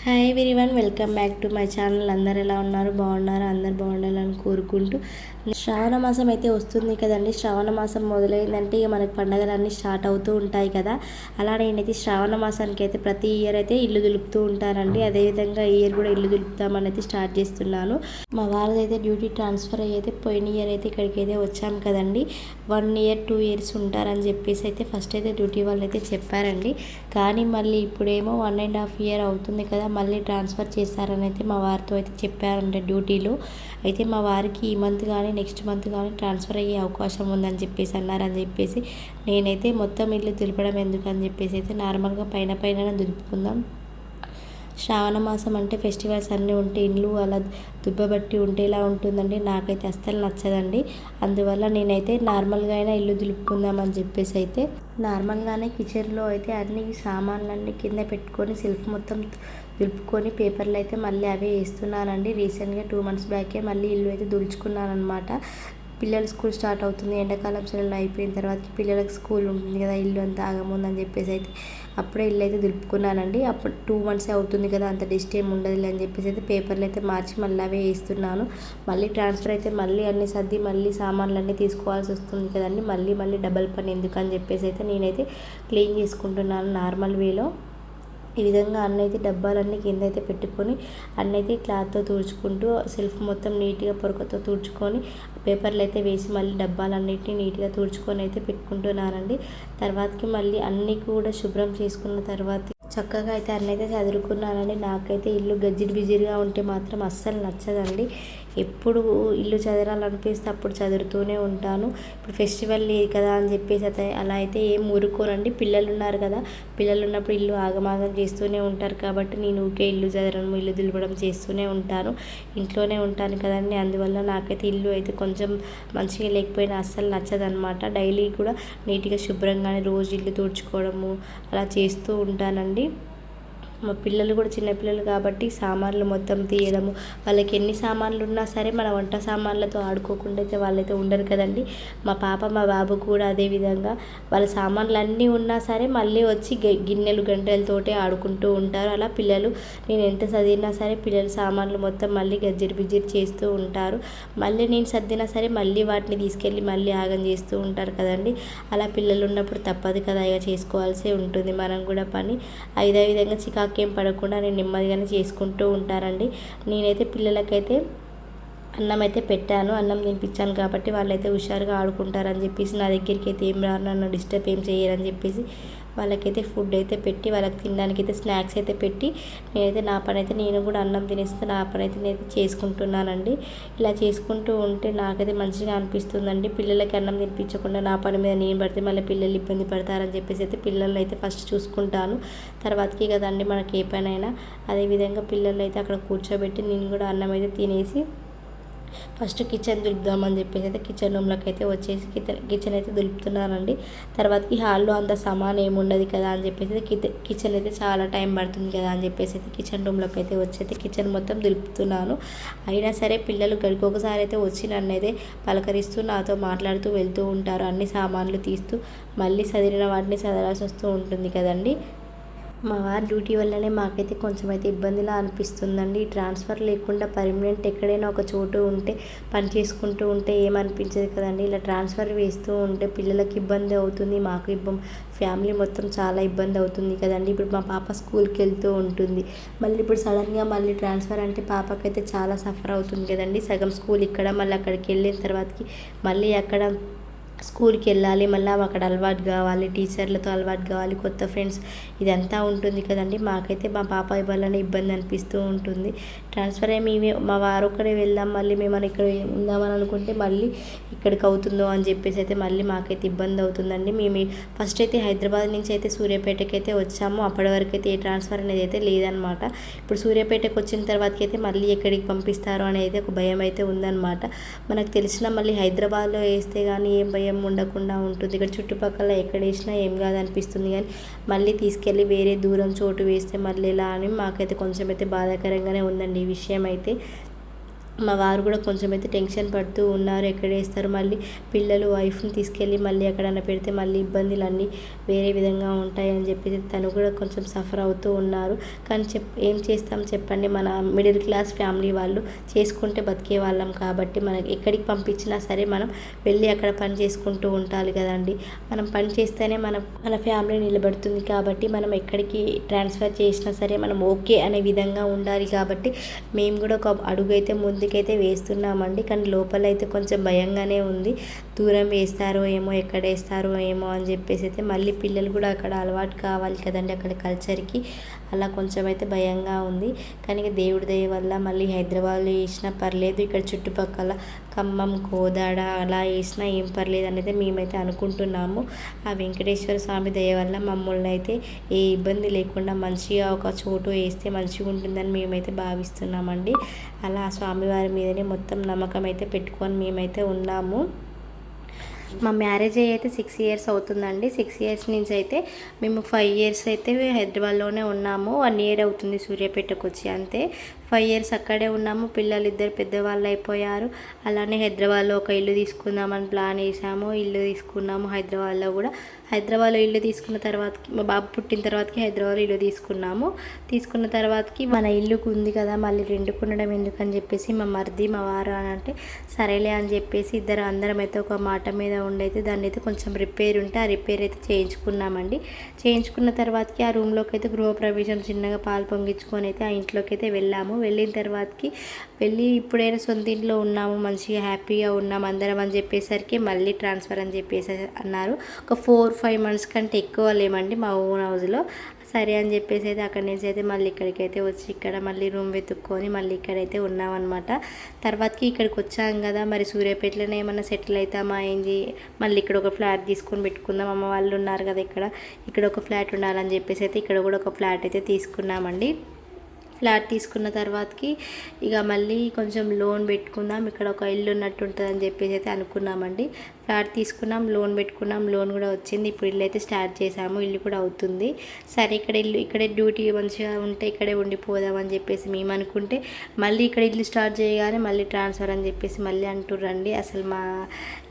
Hi everyone, welcome back to my channel. అందరు ఎలా ఉన్నారు? బాగున్నారు? అందరు బాగుండాలని కోరుకుంటూ శ్రావణ మాసం అయితే వస్తుంది కదండి. శ్రావణ మాసం మొదలైందంటే ఇక మనకి పండుగలన్నీ స్టార్ట్ అవుతూ ఉంటాయి కదా. అలా నేనైతే శ్రావణ మాసానికి అయితే ప్రతి ఇయర్ అయితే ఇల్లు దులుపుతూ ఉంటానండి. అదేవిధంగా ఈ ఇయర్ కూడా ఇల్లు దులుపుతామని అయితే స్టార్ట్ చేస్తున్నాను. మా వాళ్ళదైతే డ్యూటీ ట్రాన్స్ఫర్ అయితే పోయిన ఇయర్ అయితే ఇక్కడికి అయితే వచ్చాం కదండి. 1 ఇయర్ 2 ఇయర్స్ ఉంటారని చెప్పేసి అయితే ఫస్ట్ అయితే డ్యూటీ వాళ్ళు అయితే చెప్పారండి. కానీ మళ్ళీ ఇప్పుడేమో 1.5 ఇయర్ అవుతుంది కదా, మళ్ళీ ట్రాన్స్ఫర్ చేశారని అయితే మా వారితో అయితే చెప్పారంటే డ్యూటీలో. అయితే మా వారికి ఈ మంత్ కానీ నెక్స్ట్ మంత్ కానీ ట్రాన్స్ఫర్ అయ్యే అవకాశం ఉందని చెప్పేసి అన్నారని చెప్పేసి నేనైతే మొత్తం ఇల్లు దులపడం ఎందుకు అని చెప్పేసి అయితే నార్మల్గా పైన దులుపుకుందాం. శ్రావణ మాసం అంటే ఫెస్టివల్స్ అన్నీ ఉంటే ఇల్లు అలా దుబ్బబట్టి ఉంటే ఇలా ఉంటుందండి. నాకైతే అస్సలు నచ్చదండి. అందువల్ల నేనైతే నార్మల్గా అయినా ఇల్లు దులుపుకుందామని చెప్పేసి అయితే నార్మల్గానే కిచెన్లో అయితే అన్ని సామాన్లన్నీ కింద పెట్టుకొని సెల్ఫ్ మొత్తం దులుపుకొని పేపర్లు అయితే మళ్ళీ అవే వేస్తున్నానండి. రీసెంట్గా 2 మంత్స్ బ్యాకే మళ్ళీ ఇల్లు అయితే దులుచుకున్నాను అనమాట. పిల్లలు స్కూల్ స్టార్ట్ అవుతుంది, ఎండాకాలం సెలవులు అయిపోయిన తర్వాత పిల్లలకు స్కూల్ ఉంటుంది కదా, ఇల్లు అంతా ఆగముందని చెప్పేసి అయితే అప్పుడే ఇల్లు అయితే దులుపుకున్నానండి. అప్పుడు 2 మంత్సే అవుతుంది కదా, అంత డిస్ట్ ఏమి ఉండదు అని చెప్పేసి అయితే పేపర్లు అయితే మార్చి మళ్ళీ అవే వేస్తున్నాను. మళ్ళీ ట్రాన్స్ఫర్ అయితే మళ్ళీ అన్ని సర్ది మళ్ళీ సామాన్లు అన్నీ తీసుకోవాల్సి వస్తుంది కదండి. మళ్ళీ డబల్ పని ఎందుకు అని చెప్పేసి అయితే నేనైతే క్లీన్ చేసుకుంటున్నాను నార్మల్ వేలో. ఈ విధంగా అన్నైతే డబ్బాలన్నీ కింద అయితే పెట్టుకొని అన్నైతే క్లాత్తో తుడుచుకుంటూ సెల్ఫ్ మొత్తం నీట్గా పొరకతో తుడుచుకొని పేపర్లు అయితే వేసి మళ్ళీ డబ్బాలన్నిటిని నీట్గా తుడుచుకొని అయితే పెట్టుకుంటున్నానండి. తర్వాతకి మళ్ళీ అన్నీ కూడా శుభ్రం చేసుకున్న తర్వాత చక్కగా అయితే అన్నైతే చదువుకున్నానండి. నాకైతే ఇల్లు గజిర్ బిజిర్గా ఉంటే మాత్రం అస్సలు నచ్చదండి. ఎప్పుడు ఇల్లు చదరాలనిపిస్తే అప్పుడు చదువుతూనే ఉంటాను. ఇప్పుడు ఫెస్టివల్ లేదు కదా అని చెప్పేసి అయితే అలా అయితే ఏం ఊరుకోనండి. పిల్లలు ఉన్నారు కదా, పిల్లలు ఉన్నప్పుడు ఇల్లు ఆగమాగం చేస్తూనే ఉంటారు కాబట్టి నేను ఊకే ఇల్లు చదరడం ఇల్లు దులపడం చేస్తూనే ఉంటాను. ఇంట్లోనే ఉంటాను కదండి. అందువల్ల నాకైతే ఇల్లు అయితే కొంచెం మంచిగా లేకపోయినా అస్సలు నచ్చదనమాట. డైలీ కూడా నీట్గా శుభ్రంగానే రోజు ఇల్లు తుడుచుకోవడము అలా చేస్తూ ఉంటానండి. మా పిల్లలు కూడా చిన్నపిల్లలు కాబట్టి సామాన్లు మొత్తం తీయడము, వాళ్ళకి ఎన్ని సామాన్లు ఉన్నా సరే మన వంట సామాన్లతో ఆడుకోకుండా అయితే వాళ్ళైతే ఉండరు కదండి. మా పాప మా బాబు కూడా అదేవిధంగా వాళ్ళ సామాన్లు అన్నీ ఉన్నా సరే మళ్ళీ వచ్చి గిన్నెలు గంటలతోటే ఆడుకుంటూ ఉంటారు. అలా పిల్లలు నేను ఎంత చదివినా సరే పిల్లలు సామాన్లు మొత్తం మళ్ళీ గజ్జిరి బిజ్జిరి చేస్తూ ఉంటారు. మళ్ళీ నేను సర్దినా సరే మళ్ళీ వాటిని తీసుకెళ్ళి మళ్ళీ ఆగం చేస్తూ ఉంటారు కదండి. అలా పిల్లలు ఉన్నప్పుడు తప్పదు కదా, ఇక చేసుకోవాల్సి ఉంటుంది మనం కూడా పని. అదే విధంగా చికాకేం పడకుండా నేను నెమ్మదిగానే చేసుకుంటూ ఉంటానండి. నేనైతే పిల్లలకైతే అన్నం అయితే పెట్టాను, అన్నం తినిపించాను కాబట్టి వాళ్ళైతే హుషారుగా ఆడుకుంటారని చెప్పేసి నా దగ్గరికి అయితే ఏం రారు, నన్ను డిస్టర్బ్ ఏం చేయరని చెప్పేసి వాళ్ళకైతే ఫుడ్ అయితే పెట్టి వాళ్ళకి తినడానికి అయితే స్నాక్స్ అయితే పెట్టి నేనైతే నా పని అయితే నేను కూడా అన్నం తినేస్తే నా పని అయితే నేను చేసుకుంటున్నానండి. ఇలా చేసుకుంటూ ఉంటే నాకైతే మంచిగా అనిపిస్తుందండి. పిల్లలకి అన్నం తినిపించకుండా నా పని మీద నేను పడితే మళ్ళీ పిల్లలు ఇబ్బంది పడతారని చెప్పేసి అయితే పిల్లల్ని అయితే ఫస్ట్ చూసుకుంటాను. తర్వాతకి కదండి మనకి ఏ పని అయినా. అదేవిధంగా పిల్లలు అయితే అక్కడ కూర్చోబెట్టి నేను కూడా అన్నం అయితే తినేసి ఫస్ట్ కిచెన్ దులుపుదామని చెప్పేసి అయితే కిచెన్ రూమ్లోకి అయితే వచ్చేసి కిచెన్ అయితే దులుపుతున్నానండి. తర్వాతకి హాల్లో అంత సామాన్ ఏమి ఉండదు కదా అని చెప్పేసి కిచెన్ అయితే చాలా టైం పడుతుంది కదా అని చెప్పేసి అయితే కిచెన్ రూమ్లోకి అయితే వచ్చి అయితే కిచెన్ మొత్తం దులుపుతున్నాను. అయినా సరే పిల్లలు గడికొకసారి అయితే వచ్చి నన్ను అయితే పలకరిస్తూ నాతో మాట్లాడుతూ వెళ్తూ ఉంటారు. అన్ని సామాన్లు తీస్తూ మళ్ళీ చదివిన వాటిని చదవాల్సి వస్తూ ఉంటుంది కదండి. మా వారి డ్యూటీ వల్లనే మాకైతే కొంచెం అయితే ఇబ్బందిలా అనిపిస్తుందండి. ట్రాన్స్ఫర్ లేకుండా పర్మనెంట్ ఎక్కడైనా ఒక చోటు ఉంటే పని చేసుకుంటూ ఉంటే ఏమనిపించదు కదండి. ఇలా ట్రాన్స్ఫర్ వేస్తూ ఉంటే పిల్లలకి ఇబ్బంది అవుతుంది, మాకు ఫ్యామిలీ మొత్తం చాలా ఇబ్బంది అవుతుంది కదండి. ఇప్పుడు మా పాప స్కూల్కి వెళ్తూ ఉంటుంది, మళ్ళీ ఇప్పుడు సడన్గా మళ్ళీ ట్రాన్స్ఫర్ అంటే పాపకైతే చాలా సఫర్ అవుతుంది కదండి. సగం స్కూల్ ఇక్కడ మళ్ళీ అక్కడికి వెళ్ళిన తర్వాతకి మళ్ళీ అక్కడ స్కూల్కి వెళ్ళాలి, మళ్ళీ అక్కడ అలవాటు కావాలి, టీచర్లతో అలవాటు కావాలి, కొత్త ఫ్రెండ్స్ ఇదంతా ఉంటుంది కదండి. మాకైతే మా పాప వల్లనే ఇబ్బంది అనిపిస్తూ ఉంటుంది. ట్రాన్స్ఫర్ అయ్యి మా వారు ఒక్కడే వెళ్దాం మళ్ళీ మేము ఇక్కడ ఉందామని అనుకుంటే మళ్ళీ ఇక్కడికి అవుతుందో అని చెప్పేసి అయితే మళ్ళీ మాకైతే ఇబ్బంది అవుతుందండి. మేము ఫస్ట్ అయితే హైదరాబాద్ నుంచి అయితే సూర్యాపేటకి అయితే వచ్చాము. అప్పటి వరకు అయితే ఏ ట్రాన్స్ఫర్ అనేది అయితే లేదనమాట. ఇప్పుడు సూర్యాపేటకి వచ్చిన తర్వాతకి అయితే మళ్ళీ ఎక్కడికి పంపిస్తారో అనేది ఒక భయం అయితే ఉందన్నమాట. మనకు తెలిసిన మళ్ళీ హైదరాబాద్లో వేస్తే కానీ ఏం భయం ఉండకుండా ఉంటుంది. ఇక్కడ చుట్టుపక్కల ఎక్కడ వేసినా ఏం కాదనిపిస్తుంది, కానీ మళ్ళీ తీసుకెళ్ళి వేరే దూరం చోటు వేస్తే మళ్ళీ ఇలా అని మాకైతే కొంచెం అయితే బాధాకరంగానే ఉందండి ఈ విషయం అయితే. మా వారు కూడా కొంచెం అయితే టెన్షన్ పడుతూ ఉన్నారు, ఎక్కడ వేస్తారు మళ్ళీ పిల్లలు వైఫ్ని తీసుకెళ్ళి మళ్ళీ ఎక్కడైనా పెడితే మళ్ళీ ఇబ్బందులు అన్నీ వేరే విధంగా ఉంటాయని చెప్పేసి తను కూడా కొంచెం సఫర్ అవుతూ ఉన్నారు. కానీ ఏం చేస్తాం చెప్పండి, మన మిడిల్ క్లాస్ ఫ్యామిలీ వాళ్ళు చేసుకుంటే బతికే వాళ్ళం కాబట్టి మనకి ఎక్కడికి పంపించినా సరే మనం వెళ్ళి అక్కడ పని చేసుకుంటూ ఉండాలి కదండి. మనం పని చేస్తేనే మన ఫ్యామిలీ నిలబడుతుంది కాబట్టి మనం ఎక్కడికి ట్రాన్స్ఫర్ చేసినా సరే మనం ఓకే అనే విధంగా ఉండాలి. కాబట్టి మేము కూడా ఒక అడుగు అయితే ముందుకైతే వేస్తున్నామండి. కానీ లోపల అయితే కొంచెం భయంగానే ఉంది, దూరం వేస్తారో ఏమో, ఎక్కడ వేస్తారో ఏమో అని చెప్పేసి అయితే మళ్ళీ పిల్లలు కూడా అక్కడ అలవాటు కావాలి కదండి అక్కడ కల్చర్కి, అలా కొంచెం అయితే భయంగా ఉంది. కానీ దేవుడి దయ వల్ల మళ్ళీ హైదరాబాద్లో వేసినా పర్లేదు, ఇక్కడ చుట్టుపక్కల ఖమ్మం, కోదాడ అలా వేసినా ఏం పర్లేదు అనేది మేమైతే అనుకుంటున్నాము. ఆ వెంకటేశ్వర స్వామి దయ వల్ల మమ్మల్ని అయితే ఏ ఇబ్బంది లేకుండా మంచిగా ఒక చోటు వేస్తే మంచిగా ఉంటుందని మేమైతే భావిస్తున్నామండి. అలా స్వామివారి మీదనే మొత్తం నమ్మకం అయితే పెట్టుకొని మేమైతే ఉన్నాము. మా మ్యారేజ్ అయితే 6 ఇయర్స్ అవుతుందండి. 6 ఇయర్స్ నుంచి అయితే మేము 5 ఇయర్స్ అయితే హైదరాబాద్లోనే ఉన్నాము. 1 ఇయర్ అవుతుంది సూర్యాపేటకు వచ్చి, అంతే. 5 ఇయర్స్ అక్కడే ఉన్నాము. పిల్లలు ఇద్దరు పెద్దవాళ్ళు అయిపోయారు. అలానే హైదరాబాద్లో ఒక ఇల్లు తీసుకుందామని ప్లాన్ వేసాము, ఇల్లు తీసుకున్నాము హైదరాబాద్లో కూడా. హైదరాబాద్లో ఇల్లు తీసుకున్న తర్వాతకి మా బాబు పుట్టిన తర్వాతకి హైదరాబాద్లో ఇల్లు తీసుకున్నాము. తీసుకున్న తర్వాతకి మన ఇల్లుకు ఉంది కదా మళ్ళీ రెండుకు ఉండడం ఎందుకని చెప్పేసి మా మరిది మా వారు అని అంటే సరేలే అని చెప్పేసి అందరం అయితే ఒక మాట మీద ఉండైతే దాన్ని అయితే కొంచెం రిపేర్ ఉంటే ఆ రిపేర్ అయితే చేయించుకున్నామండి. చేయించుకున్న తర్వాతకి ఆ రూమ్లోకి అయితే గృహప్రవేశం చిన్నగా పాలు పొంగించుకొని అయితే ఆ ఇంట్లోకి అయితే వెళ్ళాము. వెళ్ళిన తర్వాతకి ఇప్పుడైనా సొంత ఇంట్లో ఉన్నాము, మంచిగా హ్యాపీగా ఉన్నాము అందరం అని చెప్పేసరికి మళ్ళీ ట్రాన్స్ఫర్ అని చెప్పేసి అన్నారు. ఒక 4-5 మంత్స్ కంటే ఎక్కువ లేమండి మా ఓన్ హౌస్లో. సరే అని చెప్పేసి అయితే అక్కడి నుంచి అయితే మళ్ళీ ఇక్కడికైతే వచ్చి ఇక్కడ మళ్ళీ రూమ్ వెతుక్కొని మళ్ళీ ఇక్కడైతే ఉన్నామన్నమాట. తర్వాతకి ఇక్కడికి వచ్చాం కదా, మరి సూర్యాపేటలోనే ఏమన్నా సెటిల్ అవుతామా ఏంది, మళ్ళీ ఇక్కడ ఒక ఫ్లాట్ తీసుకొని పెట్టుకుందాం, అమ్మ వాళ్ళు ఉన్నారు కదా ఇక్కడ ఒక ఫ్లాట్ ఉండాలని చెప్పేసి అయితే ఇక్కడ కూడా ఒక ఫ్లాట్ అయితే తీసుకున్నామండి. ఫ్లాట్ తీసుకున్న తర్వాతకి ఇక మళ్ళీ కొంచెం లోన్ పెట్టుకుందాం, ఇక్కడ ఒక ఇల్లు ఉన్నట్టు ఉంటుంది అని చెప్పేసి అయితే అనుకున్నామండి. ఫ్లాట్ తీసుకున్నాం, లోన్ పెట్టుకున్నాం, లోన్ కూడా వచ్చింది. ఇప్పుడు ఇల్లు అయితే స్టార్ట్ చేసాము, ఇల్లు కూడా అవుతుంది. సరే ఇక్కడే డ్యూటీ మంచిగా ఉంటే ఇక్కడే ఉండిపోదాం అని చెప్పేసి మేము అనుకుంటే మళ్ళీ ఇక్కడ ఇల్లు స్టార్ట్ చేయగానే మళ్ళీ ట్రాన్స్ఫర్ అని చెప్పేసి మళ్ళీ అంటుర్రండి. అసలు మా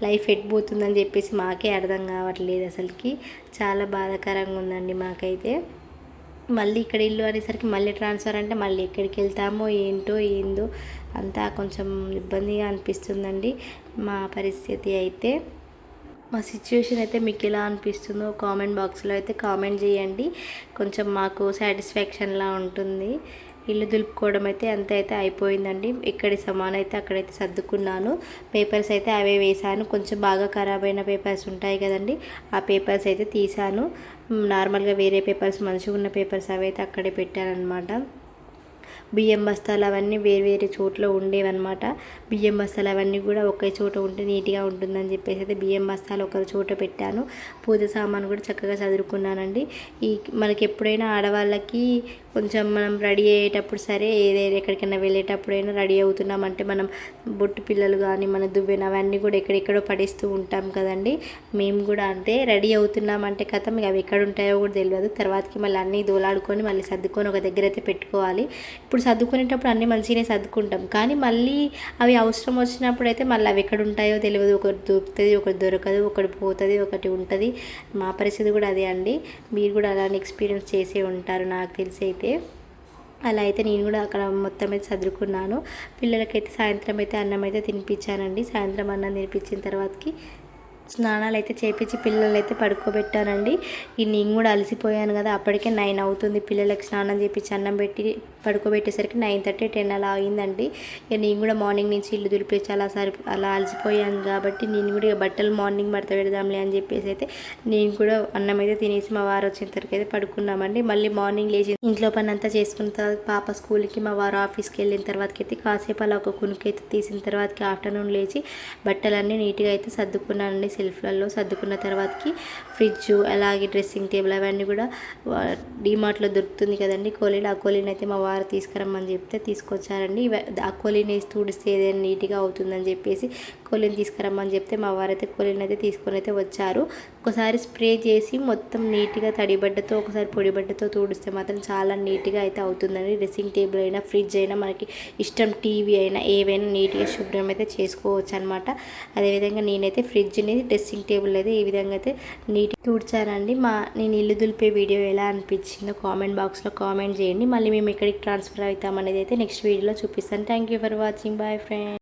లైఫ్ ఎట్టిపోతుందని చెప్పేసి మాకే అర్థం కావట్లేదు, అసలుకి చాలా బాధాకరంగా ఉందండి మాకైతే. మళ్ళీ ఇక్కడ ఇల్లు అనేసరికి మళ్ళీ ట్రాన్స్ఫర్ అంటే మళ్ళీ ఎక్కడికి వెళ్తామో ఏందో అంతా కొంచెం ఇబ్బందిగా అనిపిస్తుందండి మా పరిస్థితి అయితే. మా సిచ్యువేషన్ అయితే మీకు ఎలా అనిపిస్తుందో కామెంట్ బాక్స్లో అయితే కామెంట్ చేయండి, కొంచెం మాకు సాటిస్ఫాక్షన్లా ఉంటుంది. ఇల్లు దులుపుకోవడం అయితే అంత అయితే అయిపోయిందండి. ఎక్కడి సమానం అయితే అక్కడైతే సర్దుకున్నాను. పేపర్స్ అయితే అవే వేసాను, కొంచెం బాగా ఖరాబ్ అయిన పేపర్స్ ఉంటాయి కదండి, ఆ పేపర్స్ అయితే తీసాను. నార్మల్గా వేరే పేపర్స్ మంచిగా ఉన్న పేపర్స్ అవి అయితే అక్కడే పెట్టానన్నమాట. బియ్యం బస్తాలు అవన్నీ వేరే చోట్ల ఉండేవన్నమాట. బియ్యం బస్తాలు అవన్నీ కూడా ఒకే చోట ఉంటే నీట్గా ఉంటుందని చెప్పేసి అయితే బియ్యం బస్తాలు ఒక చోట పెట్టాను. పూజ సామాను కూడా చక్కగా చదువుకున్నానండి. మనకి ఎప్పుడైనా ఆడవాళ్ళకి కొంచెం మనం రెడీ అయ్యేటప్పుడు సరే ఏదైనా ఎక్కడికైనా వెళ్ళేటప్పుడైనా రెడీ అవుతున్నామంటే మనం బొట్టు పిల్లలు కానీ మన దువ్వెన అవన్నీ కూడా ఎక్కడెక్కడో పడేస్తూ ఉంటాం కదండి. మేము కూడా అంతే, రెడీ అవుతున్నామంటే కథం అవి ఎక్కడ ఉంటాయో కూడా తెలియదు. తర్వాతకి మళ్ళీ అన్నీ దోలాడుకొని మళ్ళీ సర్దుకొని ఒక దగ్గర అయితే పెట్టుకోవాలి. ఇప్పుడు సర్దుకునేటప్పుడు అన్నీ మంచిగానే సర్దుకుంటాం, కానీ మళ్ళీ అవి అవసరం వచ్చినప్పుడు అయితే మళ్ళీ అవి ఎక్కడ ఉంటాయో తెలియదు. ఒకటి దొరుకుతుంది, ఒకటి దొరకదు, ఒకటి పోతుంది, ఒకటి ఉంటుంది. మా పరిస్థితి కూడా అదే అండి. మీరు కూడా అలానే ఎక్స్పీరియన్స్ చేసే ఉంటారు నాకు తెలిసి అయితే. అలా అయితే నేను కూడా అక్కడ మొత్తం అయితే చదువుకున్నాను. పిల్లలకైతే సాయంత్రం అయితే అన్నం అయితే తినిపించానండి. సాయంత్రం అన్నం తినిపించిన తర్వాతకి స్నానాలు అయితే చేపించి పిల్లలు అయితే పడుకోబెట్టానండి. నేను కూడా అలసిపోయాను కదా, అప్పటికే 9 అవుతుంది. పిల్లలకి స్నానం చేపించి అన్నం పెట్టి పడుకోబెట్టేసరికి 9:30, 10 అలా అయిందండి. ఇక నేను కూడా మార్నింగ్ నుంచి ఇల్లు దులిపేసి అలా అలసిపోయాను కాబట్టి నేను కూడా ఇక బట్టలు మార్నింగ్ మడత పెడదాంలే అని చెప్పేసి అయితే నేను కూడా అన్నం అయితే తినేసి మా వారు వచ్చిన తర్వాత అయితే పడుకున్నామండి. మళ్ళీ మార్నింగ్ లేచి ఇంట్లో పని అంతా చేసుకున్న తర్వాత పాప స్కూల్కి, మా వారు ఆఫీస్కి వెళ్ళిన తర్వాతకి అయితే కాసేపు అలా ఒక కునుకు అయితే తీసిన తర్వాతకి ఆఫ్టర్నూన్ లేచి బట్టలన్నీ నీట్గా అయితే సర్దుకున్నానండి. సెల్ఫ్లలో సర్దుకున్న తర్వాతకి ఫ్రిడ్జ్ అలాగే డ్రెస్సింగ్ టేబుల్ అవన్నీ కూడా డీమార్ట్లో దొరుకుతుంది కదండి కోలీన్. ఆ కోలీన్ అయితే మా వారు తీసుకురమ్మని చెప్తే తీసుకొచ్చారండి. ఆ కోలీన్ వేసి తుడిస్తే ఏదైనా నీట్గా అవుతుందని చెప్పేసి కోలీన్ తీసుకురమ్మని చెప్తే మా వారు అయితే కోలీన్ అయితే తీసుకొని అయితే వచ్చారు. ఒకసారి స్ప్రే చేసి మొత్తం నీట్గా తడిబడ్డతో ఒకసారి పొడిబడ్డతో తుడిస్తే మాత్రం చాలా నీట్గా అయితే అవుతుందండి. డ్రెస్సింగ్ టేబుల్ అయినా ఫ్రిడ్జ్ అయినా మనకి ఇష్టం టీవీ అయినా ఏవైనా నీట్గా శుభ్రం అయితే చేసుకోవచ్చు అనమాట. అదేవిధంగా నేనైతే ఫ్రిడ్జ్ని డ్రెస్సింగ్ టేబుల్ అయితే ఈ విధంగా అయితే నీట్గా తుడిచానండి. నేను ఇల్లు దులిపే వీడియో ఎలా అనిపించిందో కామెంట్ బాక్స్లో కామెంట్ చేయండి. మళ్ళీ మేము ఎక్కడికి ట్రాన్స్ఫర్ అవుతాం అనేది అయితే నెక్స్ట్ వీడియోలో చూపిస్తాను. Thank you for watching. Bye friends.